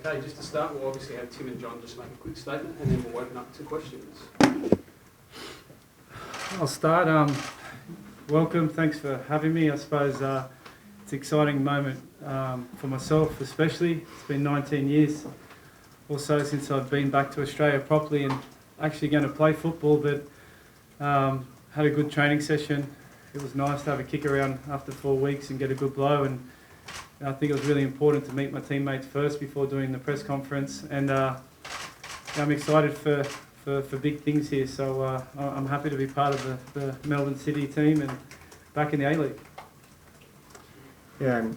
Okay, just to start, we'll obviously have Tim and John just make a quick statement and then we'll open up to questions. I'll start. Welcome, thanks for having me. I suppose it's an exciting moment for myself especially. It's been 19 years or so since I've been back to Australia properly and actually going to play football, but had a good training session. It was nice to have a kick around after 4 weeks and get a good blow, and I think it was really important to meet my teammates first before doing the press conference, and I'm excited for big things here, so I'm happy to be part of the Melbourne City team and back in the A-League. Yeah, and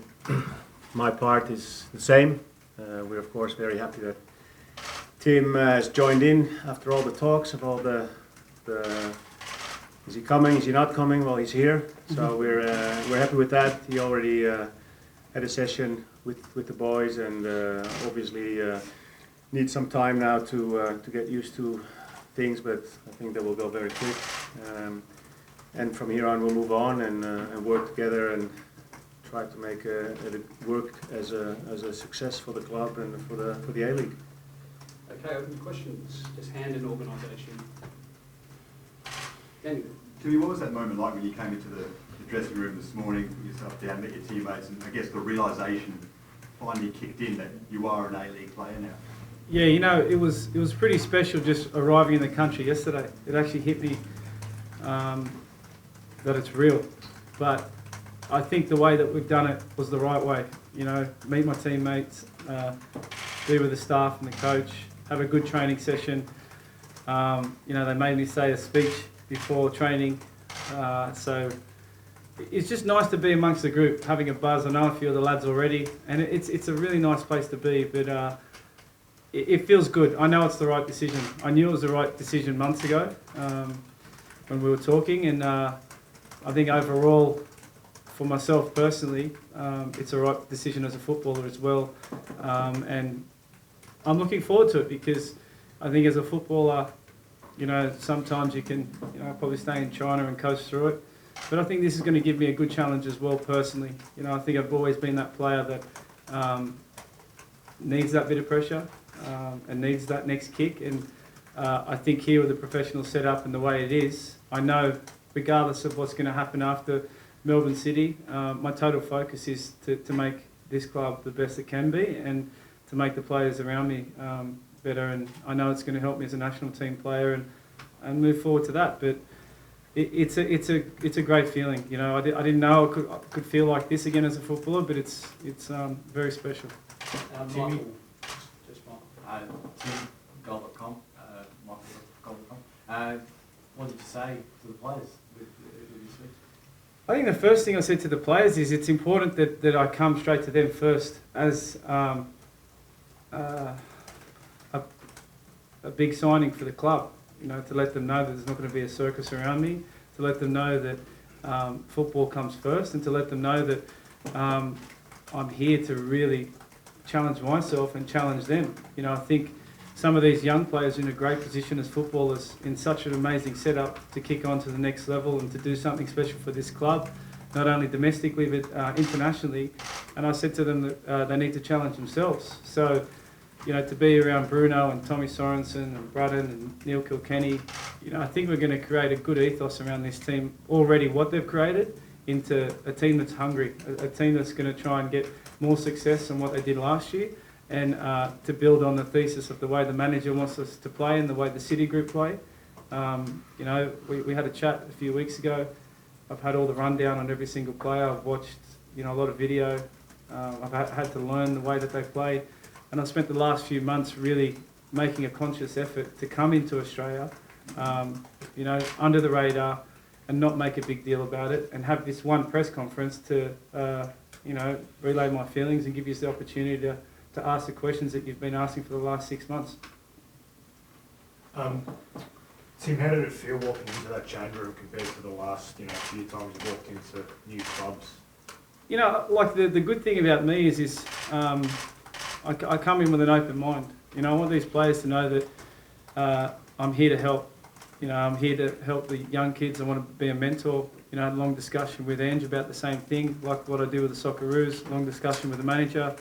my part is the same. We're of course very happy that Tim has joined in after all the talks of all the is he coming, is he not coming? Well, he's here, so we're happy with that. He already had a session with the boys, and obviously need some time now to get used to things, but I think that will go very quick. And from here on, we'll move on and work together and try to make it work as a success for the club and for the A-League. Okay, open questions. Just hand and organisation. Daniel. Timmy, what was that moment like when you came into the dressing room this morning, put yourself down, met your teammates, and I guess the realisation finally kicked in that you are an A-League player now? Yeah, you know, it was pretty special just arriving in the country yesterday. It actually hit me that it's real, but I think the way that we've done it was the right way. You know, meet my teammates, be with the staff and the coach, have a good training session. You know, they made me say a speech before training, so it's just nice to be amongst the group, having a buzz. I know a few of the lads already, and it's a really nice place to be, but it feels good. I know it's the right decision. I knew it was the right decision months ago when we were talking, and I think overall, for myself personally, it's the right decision as a footballer as well, and I'm looking forward to it because I think as a footballer, you know, sometimes you can, you know, probably stay in China and coast through it. But I think this is going to give me a good challenge as well personally. You know, I think I've always been that player that needs that bit of pressure and needs that next kick. And I think here with the professional setup and the way it is, I know regardless of what's going to happen after Melbourne City, my total focus is to make this club the best it can be and to make the players around me better. And I know it's going to help me as a national team player and move forward to that. But it's a great feeling. You know, I didn't know I could feel like this again as a footballer, but it's very special. Timmy. Tim, goal.com, Michael.com. What did you say to the players with your speech? I think the first thing I said to the players is it's important that I come straight to them first as a big signing for the club. You know, to let them know that there's not going to be a circus around me, to let them know that football comes first, and to let them know that I'm here to really challenge myself and challenge them. You know, I think some of these young players are in a great position as footballers in such an amazing setup to kick on to the next level and to do something special for this club, not only domestically but internationally. And I said to them that they need to challenge themselves. So, you know, to be around Bruno and Tommy Sorensen and Brudden and Neil Kilkenny, you know, I think we're going to create a good ethos around this team already, what they've created, into a team that's hungry, a team that's going to try and get more success than what they did last year, and to build on the thesis of the way the manager wants us to play and the way the City group play. You know, we had a chat a few weeks ago. I've had all the rundown on every single player. I've watched, you know, a lot of video. I've had to learn the way that they play. And I've spent the last few months really making a conscious effort to come into Australia, you know, under the radar and not make a big deal about it, and have this one press conference to, you know, relay my feelings and give you the opportunity to ask the questions that you've been asking for the last 6 months. Tim, how did it feel walking into that change room compared to the last, you know, few times you walked into new clubs? You know, like the good thing about me is I come in with an open mind. You know, I want these players to know that I'm here to help. You know, I'm here to help the young kids. I want to be a mentor. You know, I had a long discussion with Ange about the same thing, like what I do with the Socceroos, long discussion with the manager.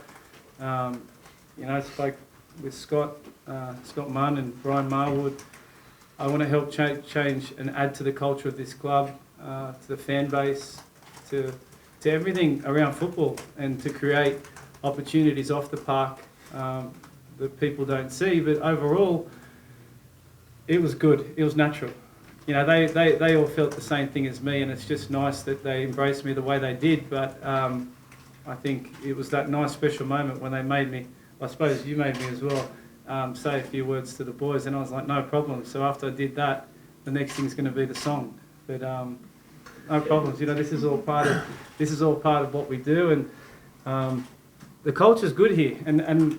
You know, I spoke with Scott Munn and Brian Marwood. I want to help change and add to the culture of this club, to the fan base, to everything around football, and to create opportunities off the park that people don't see. But overall, it was good. It was natural. You know, they all felt the same thing as me, and it's just nice that they embraced me the way they did. But I think it was that nice special moment when they made me, I suppose you made me as well, say a few words to the boys, and I was like, no problem. So after I did that, the next thing's going to be the song. But no problems. You know, this is all part of what we do, and the culture's good here, and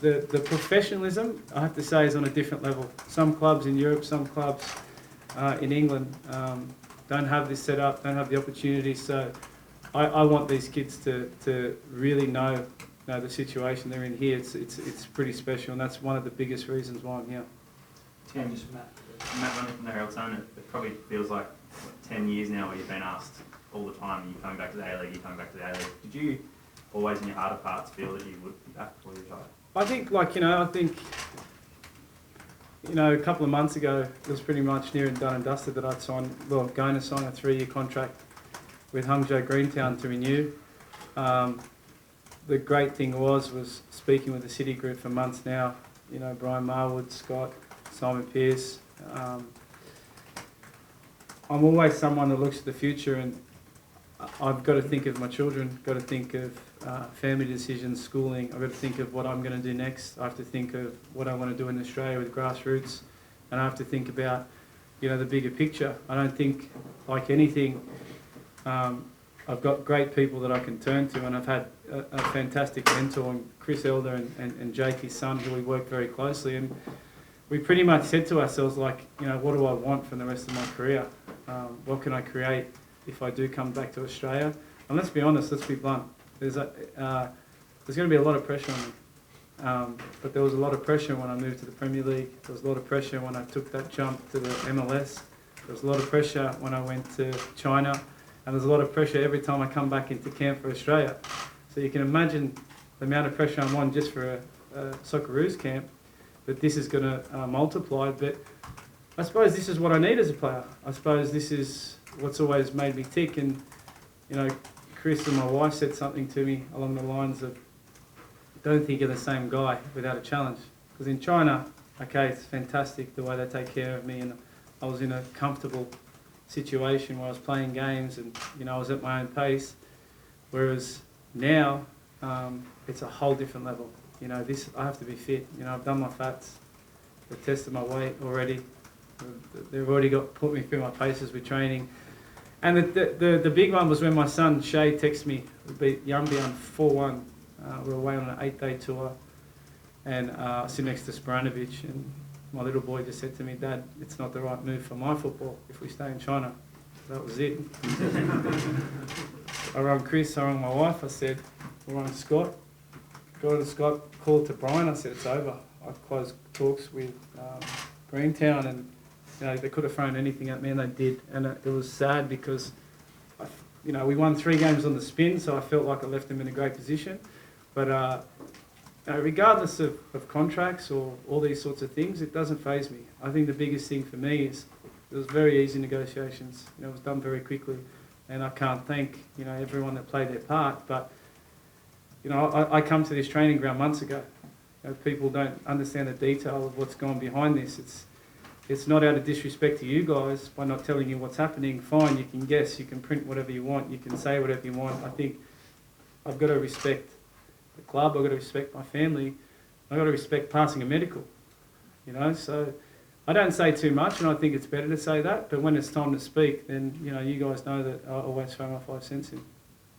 the professionalism, I have to say, is on a different level. Some clubs in Europe, some clubs in England don't have this set up, don't have the opportunity. So I want these kids to really know the situation they're in here. It's pretty special, and that's one of the biggest reasons why I'm here. Tim, just Matt running from the Herald Sun, it probably feels like 10 years now where you've been asked all the time, you're coming back to the A-League, you're coming back to the A-League. Did you always in your heart of hearts feel that you would be back before you retired? I think, a couple of months ago, it was pretty much near and done and dusted that I'd going to sign a 3-year contract with Hangzhou Greentown to renew. The great thing was speaking with the City Group for months now, you know, Brian Marwood, Scott, Simon Pearce. I'm always someone that looks to the future, and I've got to think of my children, got to think of family decisions, schooling. I've got to think of what I'm going to do next. I have to think of what I want to do in Australia with grassroots, and I have to think about, you know, the bigger picture. I don't think, like anything, I've got great people that I can turn to, and I've had a fantastic mentor, and Chris Elder and Jake, his son, who we work very closely. And we pretty much said to ourselves, like, you know, what do I want from the rest of my career? What can I create if I do come back to Australia? And let's be honest, let's be blunt. There's going to be a lot of pressure on me. But there was a lot of pressure when I moved to the Premier League. There was a lot of pressure when I took that jump to the MLS. There was a lot of pressure when I went to China. And there's a lot of pressure every time I come back into camp for Australia. So you can imagine the amount of pressure I'm on just for a Socceroos camp. But this is going to multiply. But I suppose this is what I need as a player. I suppose this is what's always made me tick. And, you know, Chris and my wife said something to me along the lines of, don't think you're the same guy without a challenge. Because in China, okay, it's fantastic the way they take care of me, and I was in a comfortable situation where I was playing games and, you know, I was at my own pace. Whereas now, it's a whole different level. You know, I have to be fit. You know, I've done my fats. They've tested my weight already. They've already put me through my paces with training. And the big one was when my son Shay texted me. We beat Yumbian 4-1. We were away on an 8-day tour, and sitting next to Spranovic, and my little boy just said to me, "Dad, it's not the right move for my football if we stay in China." That was it. I rang Chris, I rang my wife, I said, I rang Scott. Got to Scott, called to Brian, I said, it's over. I closed talks with Greentown, and you know, they could have thrown anything at me, and they did. And it was sad because, you know, we won 3 games on the spin, so I felt like I left them in a great position. But you know, regardless of contracts or all these sorts of things, it doesn't faze me. I think the biggest thing for me is it was very easy negotiations. You know, it was done very quickly, and I can't thank, you know, everyone that played their part. But you know, I come to this training ground months ago. You know, people don't understand the detail of what's gone behind this. It's not out of disrespect to you guys by not telling you what's happening. Fine, you can guess, you can print whatever you want, you can say whatever you want. I think I've got to respect the club, I've got to respect my family, I've got to respect passing a medical. You know, so I don't say too much, and I think it's better to say that, but when it's time to speak, then, you know, you guys know that I always throw my 5 cents in.